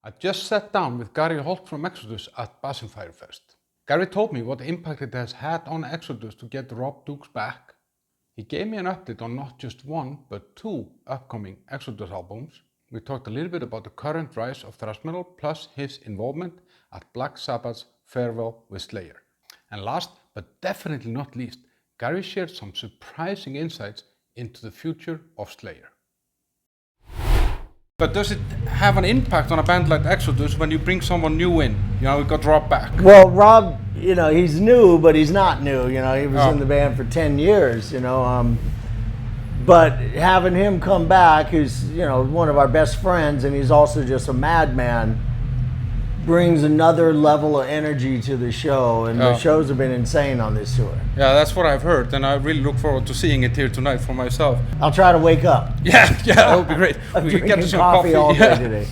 I just sat down with Gary HOLT from Exodus at Basin Fire Fest. Gary told me what impact it has had on Exodus to get Rob Dukes back. He gave me an update on not just one, but two upcoming Exodus albums. We talked a little bit about the current rise of thrash metal, plus his involvement at Black Sabbath's farewell with Slayer. And last, but definitely not least, Gary shared some surprising insights into the future of Slayer. But does it have an impact on a band like Exodus when you bring someone new in? You know, we got Rob back. Well, Rob, you know, he's new, but he's not new. You know, he was in the band for 10 years, you know. But having him come back, who's, you know, one of our best friends, and he's also just a madman, brings another level of energy to the show. And the shows have been insane on this tour. Yeah, that's what I've heard, and I really look forward to seeing it here tonight for myself. I'll try to wake up. Yeah, that would be great. I'm we drinking get some coffee all day today.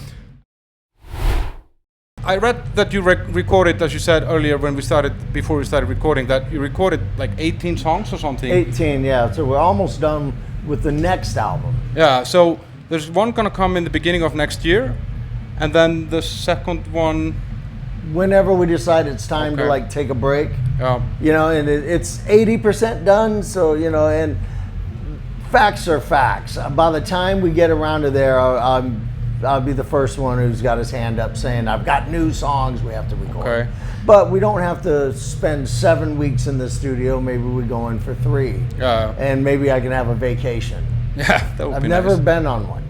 I read that you recorded, as you said earlier before we started recording, that you recorded like 18 songs or something. 18, yeah. So we're almost done with the next album. Yeah, so there's one gonna come in the beginning of next year, and then the second one... Whenever we decide it's time to like take a break. Yeah. You know, and it's 80% done, so, you know, and facts are facts. By the time we get around to there, I'll be the first one who's got his hand up saying, I've got new songs we have to record. Okay. But we don't have to spend 7 weeks in the studio. Maybe we go in for 3. Yeah. And maybe I can have a vacation. Yeah, that would I've be never nice. been on one.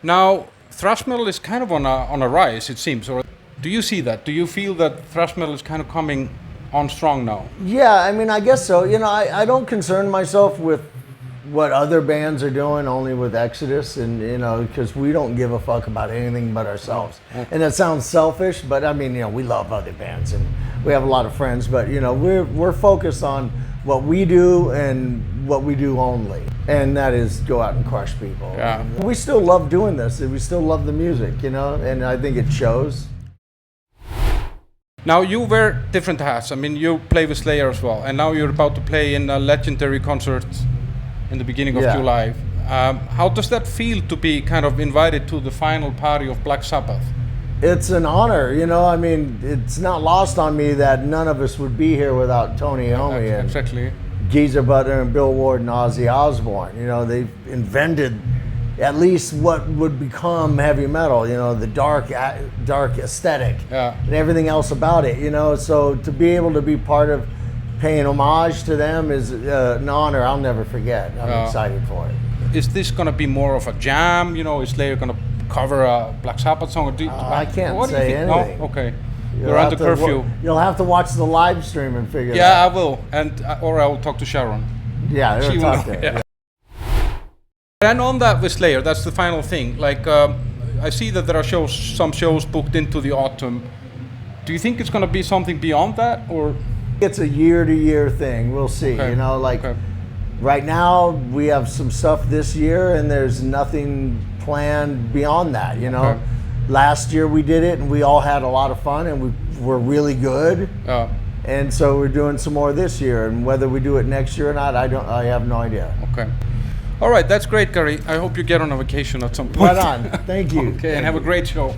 Now, thrash metal is kind of on a rise, it seems. Or do you see that? Do you feel that thrash metal is kind of coming on strong now? Yeah, I mean, I guess so. You know, I don't concern myself with what other bands are doing, only with Exodus, and, you know, because we don't give a fuck about anything but ourselves. And that sounds selfish, but I mean, you know, we love other bands and we have a lot of friends, but, you know, we're focused on what we do and what we do only, and that is go out and crush people. Yeah. We still love doing this, and we still love the music, you know, and I think it shows. Now, you wear different hats. I mean, you play with Slayer as well, and now you're about to play in a legendary concert in the beginning of July. How does that feel to be kind of invited to the final party of Black Sabbath? It's an honor, you know. I mean, it's not lost on me that none of us would be here without Tony Iommi and exactly. Geezer Butler and Bill Ward and Ozzy Osbourne. You know, they've invented at least what would become heavy metal. You know, the dark aesthetic and everything else about it. You know, so to be able to be part of paying homage to them is an honor I'll never forget. I'm excited for it. Is this going to be more of a jam? You know, is Slayer going to cover a Black Sabbath song? Or I can't say anything. No? Okay. You're under curfew. You'll have to watch the live stream and figure it out. Yeah, I will. Or I will talk to Sharon. Yeah, She they'll will talk know. to Yeah. And on that with Slayer, that's the final thing. Like, I see that there are some shows booked into the autumn. Do you think it's going to be something beyond that, or? It's a year-to-year thing. We'll see. Okay. You know, like right now we have some stuff this year, and there's nothing planned beyond that. You know, last year we did it, and we all had a lot of fun, and we were really good. And so we're doing some more this year, and whether we do it next year or not, I have no idea. Okay. All right, that's great, Gary. I hope you get on a vacation at some point. Right on. Thank you. Okay, and have a great show.